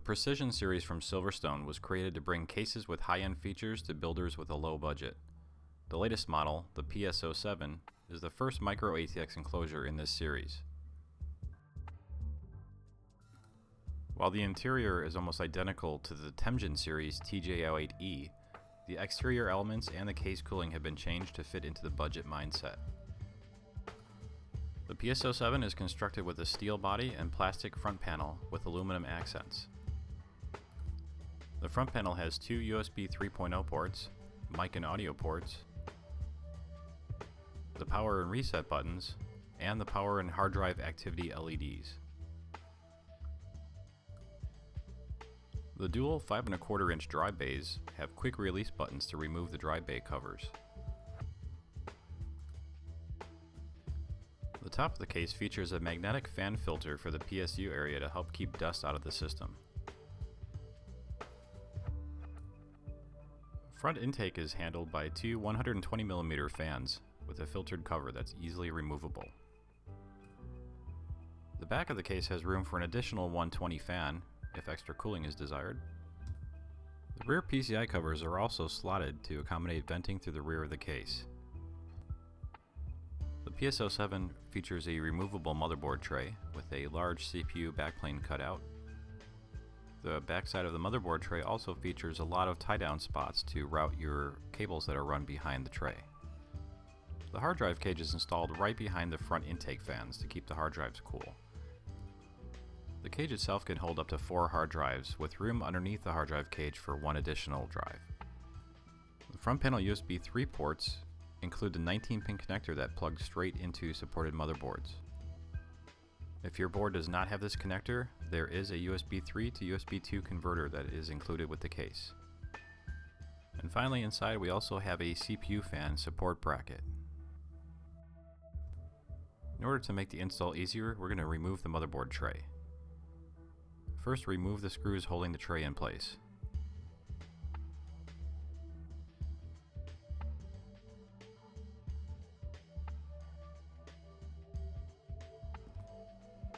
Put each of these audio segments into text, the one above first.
Precision series from SilverStone was created to bring cases with high-end features to builders with a low budget. The latest model, the PS07, is the first Micro-ATX enclosure in this series. While the interior is almost identical to the Temjin series TJ08E, the exterior elements and the case cooling have been changed to fit into the budget mindset. The PS07 is constructed with a steel body and plastic front panel with aluminum accents. The front panel has two USB 3.0 ports, mic and audio ports, the power and reset buttons, and the power and hard drive activity LEDs. The dual 5¼ inch drive bays have quick release buttons to remove the drive bay covers. The top of the case features a magnetic fan filter for the PSU area to help keep dust out of the system. Front intake is handled by two 120mm fans with a filtered cover that's easily removable. The back of the case has room for an additional 120 fan if extra cooling is desired. The rear PCI covers are also slotted to accommodate venting through the rear of the case. The PS07 features a removable motherboard tray with a large CPU backplane cutout. The backside of the motherboard tray also features a lot of tie-down spots to route your cables that are run behind the tray. The hard drive cage is installed right behind the front intake fans to keep the hard drives cool. The cage itself can hold up to 4 hard drives, with room underneath the hard drive cage for 1 additional drive. The front panel USB 3 ports include the 19-pin connector that plugs straight into supported motherboards. If your board does not have this connector, there is a USB 3 to USB 2 converter that is included with the case. And finally, inside we also have a CPU fan support bracket. In order to make the install easier, we're going to remove the motherboard tray. First, remove the screws holding the tray in place.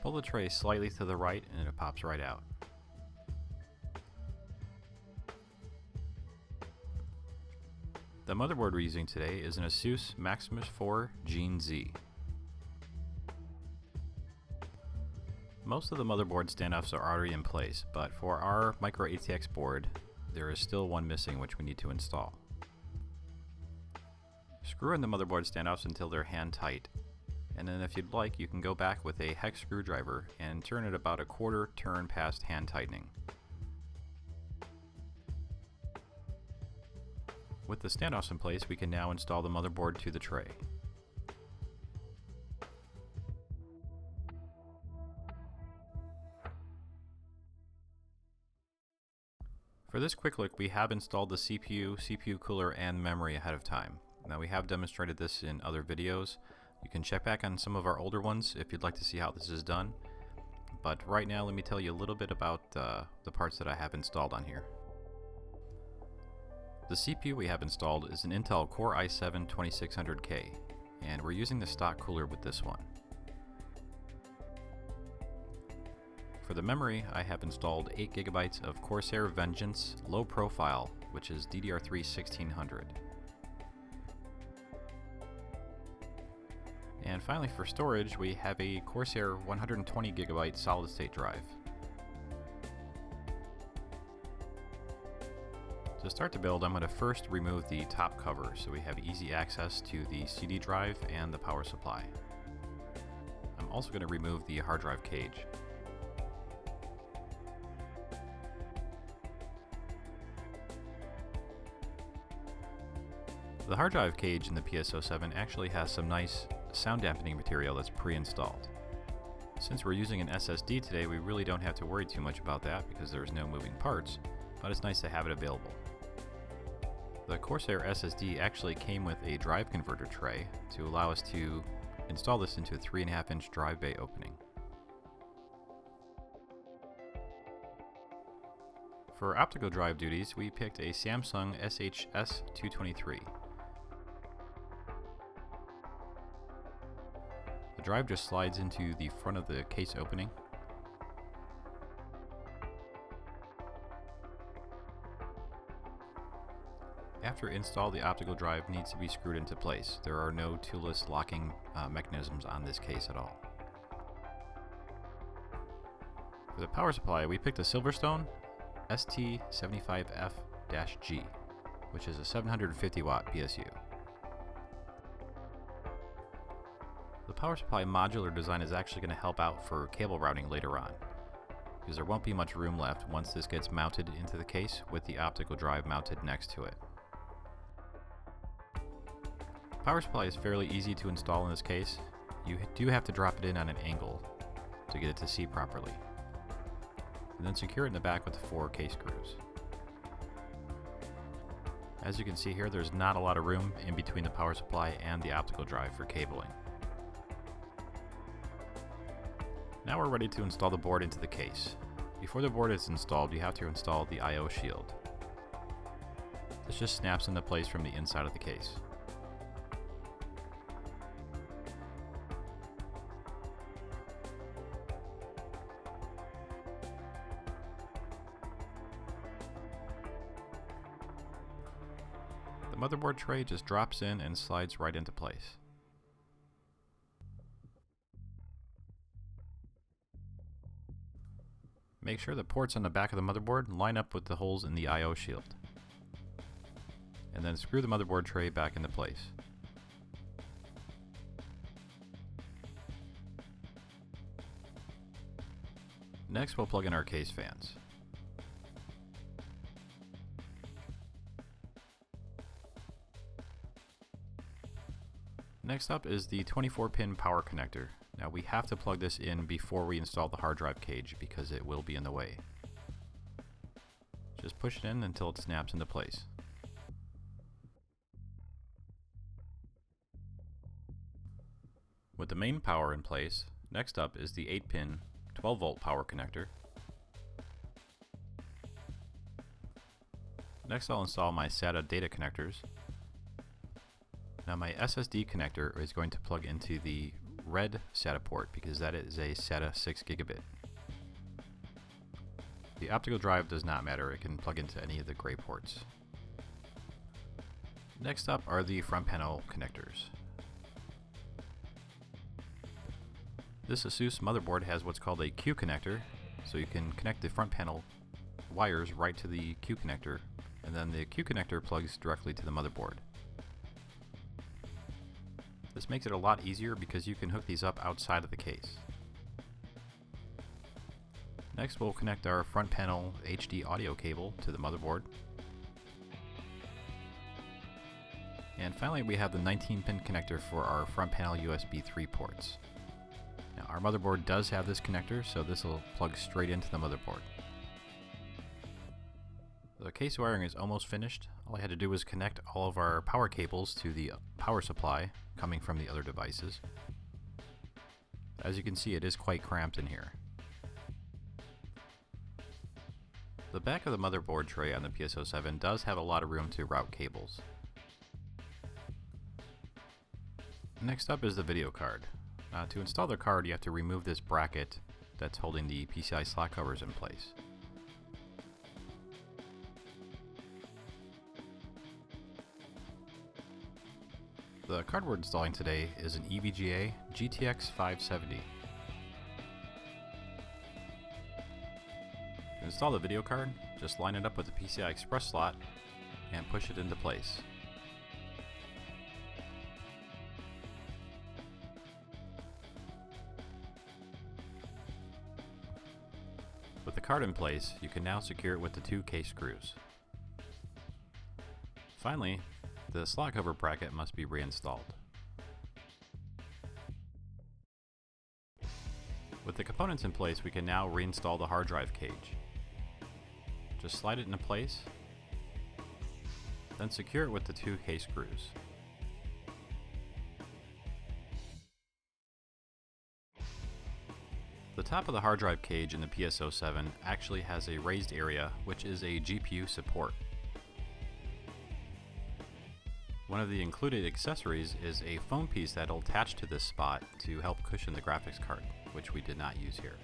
Pull the tray slightly to the right and it pops right out. The motherboard we're using today is an ASUS Maximus 4 Gen Z. Most of the motherboard standoffs are already in place, but for our Micro-ATX board, there is still one missing which we need to install. Screw in the motherboard standoffs until they're hand tight, and then if you'd like, you can go back with a hex screwdriver and turn it about a quarter turn past hand tightening. With the standoffs in place, we can now install the motherboard to the tray. For this quick look, we have installed the CPU, CPU cooler, and memory ahead of time. Now, we have demonstrated this in other videos. You can check back on some of our older ones if you'd like to see how this is done. But right now, let me tell you a little bit about the parts that I have installed on here. The CPU we have installed is an Intel Core i7-2600K, and we're using the stock cooler with this one. For the memory, I have installed 8GB of Corsair Vengeance Low Profile, which is DDR3 1600. And finally, for storage, we have a Corsair 120GB solid-state drive. To start the build, I'm going to first remove the top cover so we have easy access to the CD drive and the power supply. I'm also going to remove the hard drive cage. The hard drive cage in the PS07 actually has some nice sound dampening material that's pre-installed. Since we're using an SSD today, we really don't have to worry too much about that because there's no moving parts, but it's nice to have it available. The Corsair SSD actually came with a drive converter tray to allow us to install this into a 3.5-inch drive bay opening. For optical drive duties, we picked a Samsung SHS223. The drive just slides into the front of the case opening. After install, the optical drive needs to be screwed into place. There are no toolless locking mechanisms on this case at all. For the power supply, we picked a SilverStone ST75F-G, which is a 750 watt PSU. The power supply modular design is actually going to help out for cable routing later on, because there won't be much room left once this gets mounted into the case with the optical drive mounted next to it. Power supply is fairly easy to install in this case. You do have to drop it in on an angle to get it to see properly, and then secure it in the back with the 4 case screws. As you can see here, there's not a lot of room in between the power supply and the optical drive for cabling. Now we're ready to install the board into the case. Before the board is installed, you have to install the I/O shield. This just snaps into place from the inside of the case. The motherboard tray just drops in and slides right into place. Make sure the ports on the back of the motherboard line up with the holes in the I/O shield, and then screw the motherboard tray back into place. Next, we'll plug in our case fans. Next up is the 24-pin power connector. Now we have to plug this in before we install the hard drive cage because it will be in the way. Just push it in until it snaps into place. With the main power in place, next up is the 8-pin 12-volt power connector. Next, I'll install my SATA data connectors. Now my SSD connector is going to plug into the red SATA port because that is a SATA 6 gigabit. The optical drive does not matter, it can plug into any of the gray ports. Next up are the front panel connectors. This ASUS motherboard has what's called a Q connector, so you can connect the front panel wires right to the Q connector, and then the Q connector plugs directly to the motherboard. This makes it a lot easier because you can hook these up outside of the case. Next, we'll connect our front panel HD audio cable to the motherboard. And finally, we have the 19-pin connector for our front panel USB 3 ports. Now, our motherboard does have this connector, so this will plug straight into the motherboard. The case wiring is almost finished. All I had to do was connect all of our power cables to the power supply coming from the other devices. As you can see, it is quite cramped in here. The back of the motherboard tray on the PS07 does have a lot of room to route cables. Next up is the video card. To install the card, you have to remove this bracket that's holding the PCI slot covers in place. The card we're installing today is an EVGA GTX 570. To install the video card, just line it up with the PCI Express slot and push it into place. With the card in place, you can now secure it with the 2 case screws. Finally, the slot cover bracket must be reinstalled. With the components in place, we can now reinstall the hard drive cage. Just slide it into place, then secure it with the 2 case screws. The top of the hard drive cage in the PS07 actually has a raised area, which is a GPU support. One of the included accessories is a foam piece that will attach to this spot to help cushion the graphics card, which we did not use here.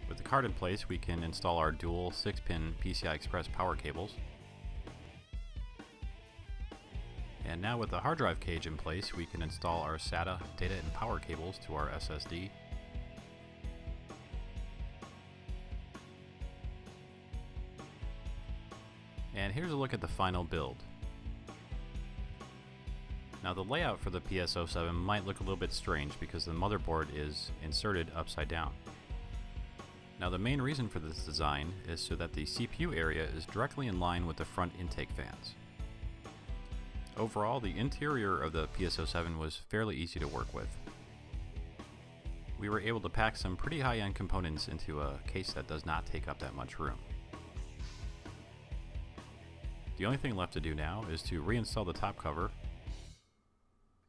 With the card in place, we can install our dual 6-pin PCI Express power cables. And now with the hard drive cage in place, we can install our SATA data and power cables to our SSD. And here's a look at the final build. Now the layout for the PS07 might look a little bit strange because the motherboard is inserted upside down. Now the main reason for this design is so that the CPU area is directly in line with the front intake fans. Overall, the interior of the PS07 was fairly easy to work with. We were able to pack some pretty high-end components into a case that does not take up that much room. The only thing left to do now is to reinstall the top cover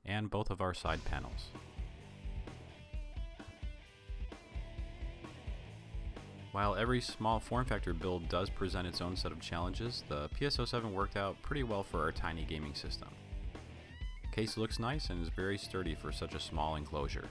and both of our side panels. While every small form factor build does present its own set of challenges, the PS07 worked out pretty well for our tiny gaming system. The case looks nice and is very sturdy for such a small enclosure.